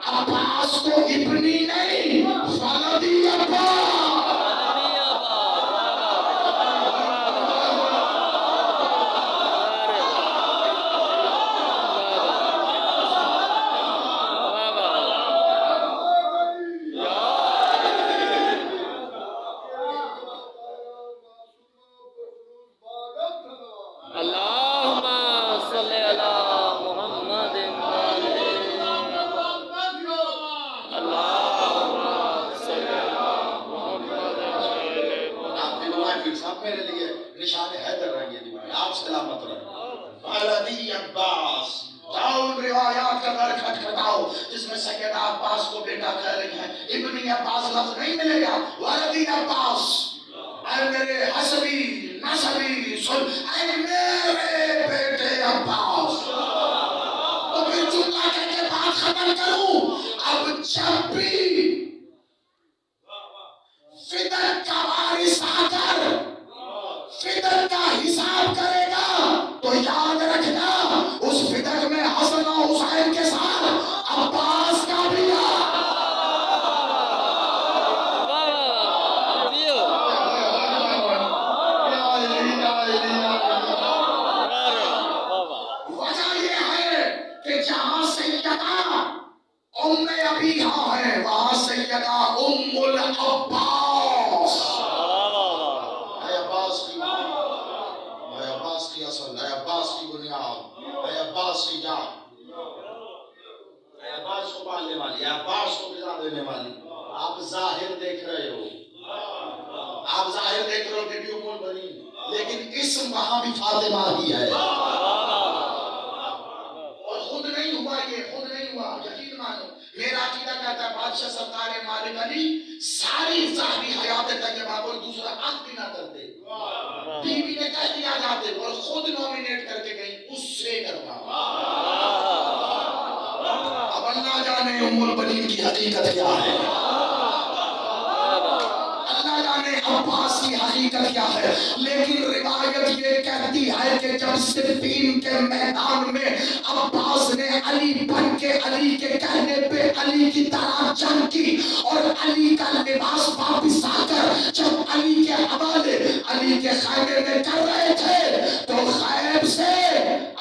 عباس کو ابنی نہیں والدی عباس، اللهم صل على محمد نشان حیدر رہیں گے دیوائیں، آپ سلامت رہیں۔ ولدی عباس، جاؤ ان روایات کا در کھٹکھٹاؤ جس میں سیدہ عباس کو بیٹا کہہ رہی ہیں، ابن عباس لفظ نہیں ملے گا۔ ولدی عباس، اے میرے حسبی نسبی سن، اے میرے بیٹے عباس۔ تو پھر جملہ کہہ کے بات ختم کروں، اب جب بھی فدر کا وارث آ کر فدر کا حساب کرے گا تو یاد رکھنا اس فدر میں حسن و حسین کے ساتھ عباس کا بھی وجہ یہ ہے کہ جہاں سیدہ ام ابیہا ہے وہاں سیدہ ام العباس، اے عباس کی ماں، اے عباس کی اصل، اے عباس کی بنیاد، اے عباس کی جان، اے عباس کو پالنے والی، اے عباس کو غذا دینے والی۔ آپ ظاہر دیکھ رہے ہو، آپ ظاہر دیکھ رہے ہو بی بی ام البنین، لیکن اسم وہاں بھی فاطمہ ہی ہے۔ اور خود نہیں ہوا، یہ خود نہیں ہوا، یقین مانو۔ میرا عقیدہ کہتا ہے بادشاہ سرکار مالک علی ساری ظاہری حیات طیبہ کوئی دوسرا عقد بھی نہ کرتے، بیوی نے کہہ دیا جاتے اور خود نومینیٹ کر کے گئی اس سے کرنا۔ اب اللہ جانے ام البنین کی حقیقت کیا ہے، اللہ جانے عباس کی حقیقت کیا ہے، لیکن روایت یہ کہتی ہے کہ جب صفین کے میدان میں عباس نے علی بن کے علی کے کہنے پہ علی کی طرح جنگ کی اور علی کا لباس واپس آ کر جب علی کے حوالے علی کے خیمے میں کر رہے تھے تو غیب سے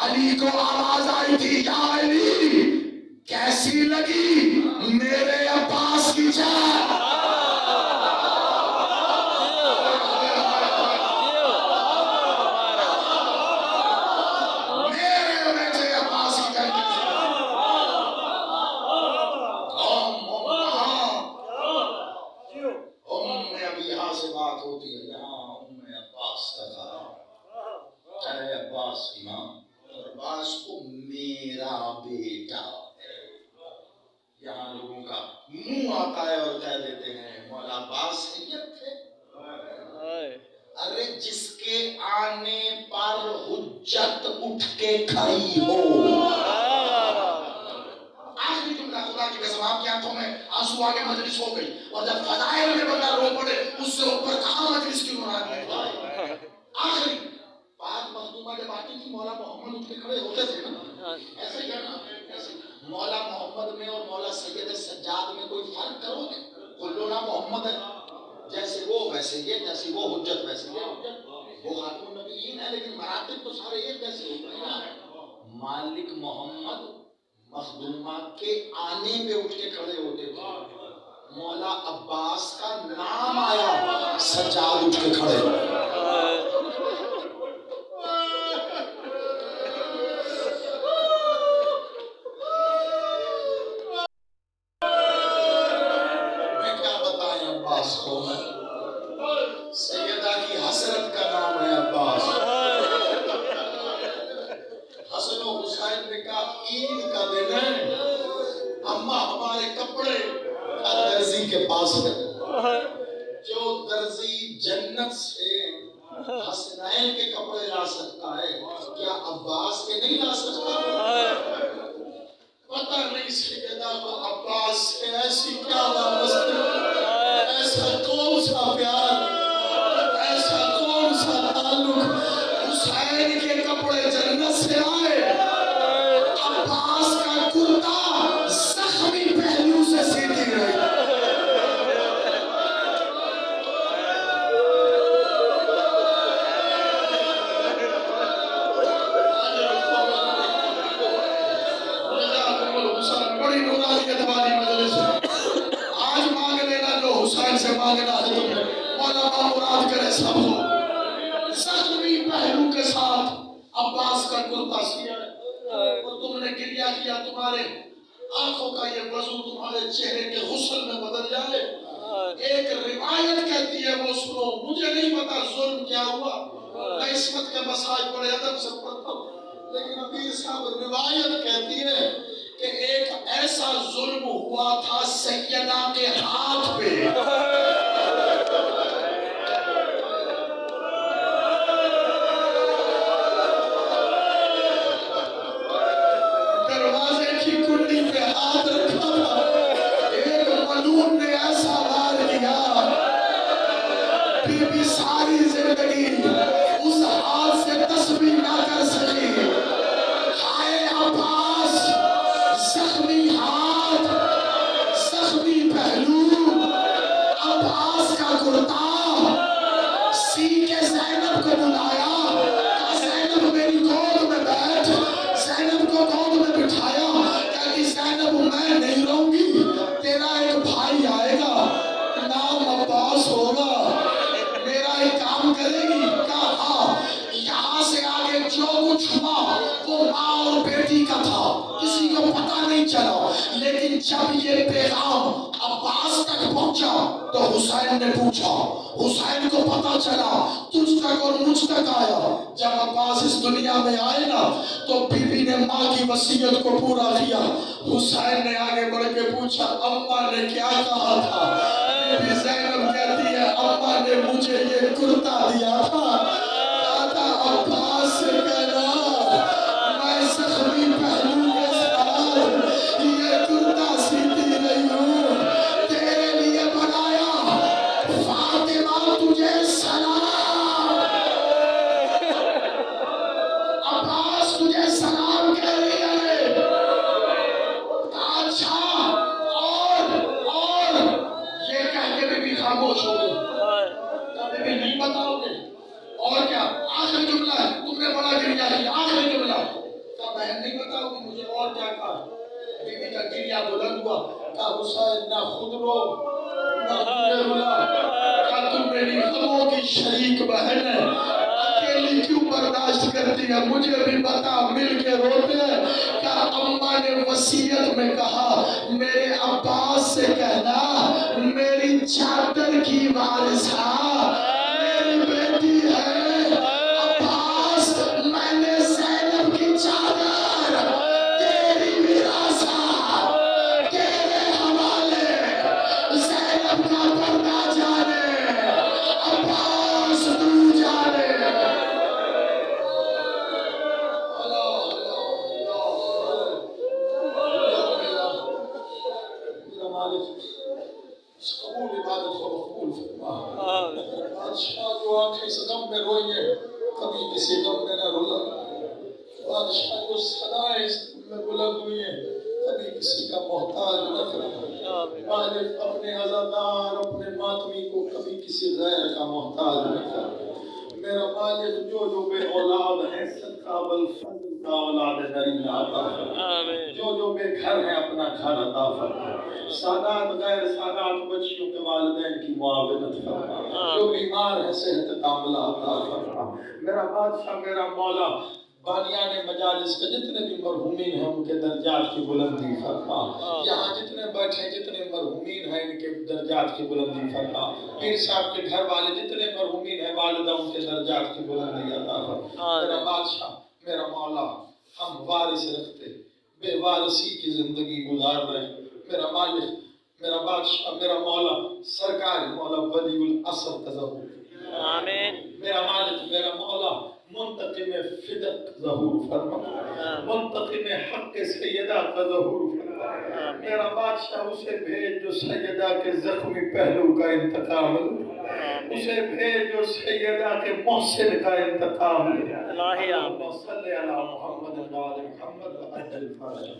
علی کو آواز آئی تھی، یا علی کیسی لگی میرے عباس کی جان؟ ارے جس کے آنے پر حجت اٹھ کے کھڑی ہو، آخری جملہ خدا کی قسم آپ کی آنکھوں میں آنسو آگے مجلس ہو گئی، اور جب فضائل میں بندہ رو پڑے اس سے اوپر کہاں مجلس کی مراد ہے۔ آخری بات مخدومہ جب آتی تھی مولا محمد اٹھ کے کھڑے ہوتے تھے نا، ایسے ہی کہنا، مولا محمد میں اور مولا سید سجاد میں کوئی فرق کرو گے؟ کلنا محمد ہے، جیسے وہ ویسے یہ، جیسے وہ حجت ویسے یہ حجت، وہ خاتم النبیین ہے، لیکن مراتب تو سارے ایک جیسے ہوتے ہیں۔ مالک محمد مخدومہ کے آنے پہ اٹھ کے کھڑے ہوتے تھے، مولا عباس کا نام آیا سجاد اٹھ کے کھڑے ہوئے۔ سیدہ کی حسرت کا نام ہے عباس۔ حسن و حسین نے کہا عید کا دن ہے، اماں ہمارے کپڑے درزی کے پاس ہے، جو درزی جنت سے حسنین کے کپڑے لا سکتا ہے کیا عباس کے نہیں لا سکتا؟ پتہ نہیں سیدہ کو عباس سے ایسی کیا وابستگی، ایسا کون سا پیار، ایسا کون سا تعلق، حسین کے کپڑے جنت سے آئے، عباس کا کرتا زخمی پہلو سے سیدھی رہی۔ بڑی نورانیت والی مجلس ہے، آج مانگ لینا جو حسین سے مانگنا ہے تم نے، مولا مراد کرے سب ہو۔ زخمی پہلو کے ساتھ عباس کا کرتا سیا ہے اور تم نے گریہ کیا، تمہارے آنکھوں کا یہ وضو تمہارے چہرے کے غسل میں بدل جائے۔ ایک روایت کہتی ہے وہ سنو، مجھے نہیں پتا ظلم کیا ہوا، میں عصمت کے مسائل بڑے ادب سے پڑھتا ہوں، لیکن امیر صاحب روایت کہتی ہے کہ ایک ایسا ظلم ہوا تھا سیدہ کے ہاتھ پہ، دروازے کی کنڈی پہ ہاتھ رکھا تھا، ایک ملعون نے ایسا وار کیا، بی بی ساری زندگی اس ہاتھ سے تسبیح نہ کر سکی۔ ہائے عباس، زخمی ہاتھ، زخمی پہلو، عباس کا کرتا سی کے زینب کو بلایا، کہا زینب میری گود میں بیٹھ، زینب کو گود میں بٹھایا، کہا کہ زینب میں نہیں رہوں گی، تیرا ایک بھائی آئے گا، نام عباس ہوگا، میرا ایک کام کرے گی، کہا ہاں، یہاں سے آگے جو کچھ ہوا وہ ماں اور بیٹی کا تھا، کسی کو پتہ نہیں چلا، لیکن جب یہ پیغام عباس تک پہنچا تو حسین نے پوچھا، حسین کو پتہ چلا تجھ تک اور مجھ تک آیا۔ جب عباس اس دنیا میں آئے نا تو بی بی نے ماں کی وصیت کو پورا کیا۔ حسین نے آگے بڑھ کے پوچھا اماں نے کیا کہا تھا؟ بی بی زینب کہتی ہے اماں نے مجھے یہ کرتا دیا تھا، کہا تھا عباس سے کہنا میں زخمی پہلو کے ساتھ یہ کرتا سیتی رہی ہوں، تیرے لیے بنایا، فاطمہ تجھے سلام، عباس تجھے سلام کہہ رہی ہے۔ اچھا اور یہ کہہ کے بھی خاموش ہو گئی، کبھی بھی نہیں بتاؤ گے، اور کیا آخری جملہ ہے، تم نے بڑا گریا کیا، آخری جملہ کہا بہن نہیں بتاؤ گی مجھے، اور کیا کہا؟ بی بی کا گریا بلند ہوا، کہا حسین نہ خود رو نہ مجھے رلا، کہا تم میری غموں کی شریک بہن ہے، اکیلی کیوں برداشت کرتی ہے، مجھے بھی بتا، مل کے روتے ہیں۔ کہا اماں نے وصیت میں کہا میرے عباس سے کہنا میری چادر کی وارثہ میری بیٹی ہے، عباس میں نے زینب کی چادر تیری وراثت تیرے حوالے، زینب کا پردہ جانے، عباس تو جانے۔ قبول عبادت کو مقبول فرما۔ بادشاہ جو آنکھیں اس غم میں روئی ہے کبھی کسی غم میں نہ رولا، بادشاہ جو صدائیں اس میں بلند ہوئی ہیں کبھی کسی کا محتاج نہ کرنا، مالک اپنے عزادار اپنے ماتمی کو کبھی کسی غیر کا محتاج نہ کرنا۔ میرا مالک جو بے اولاد ہے صدقہ بالفضل کا اولاد نرینہ عطا فرما، جو بے گھر ہے اپنا گھر عطا فرما، سادات غیر سادات بچیوں کے والدین کی معاونت فرما، جو بیمار ہے صحت کاملہ عطا فرما۔ میرا بادشاہ میرا مولا بانیان مجالس کے جتنے بھی مرحومین ہیں ان کے درجات کی بلندی فرما، یہاں جتنے بیٹھے جتنے مرحومین ہیں ان کے درجات کی بلندی فرما، پیر صاحب کے گھر والے جتنے مرحومین ہیں والدہ ان کے درجات کی بلندی عطا فرما۔ میرا بادشاہ میرا مولا ہم وارث رکھتے بے وارثی کی زندگی گزار رہے ہیں، میرا مالک میرا بادشاہ میرا مولا سرکار مولا ولی العصر کا ظہور، آمین، میرا مالک میرا مولا منتقم فدق ظہور فرما، منتقم حق سیدہ کا ظہور فرما، میرا بادشاہ اسے بھیج جو سیدہ کے زخمی پہلو کا انتقام لے، اسے بھیج جو سیدہ کے محسن کا انتقام لے، اللہم صلی علی محمد و آل محمد و عجل فرجہ۔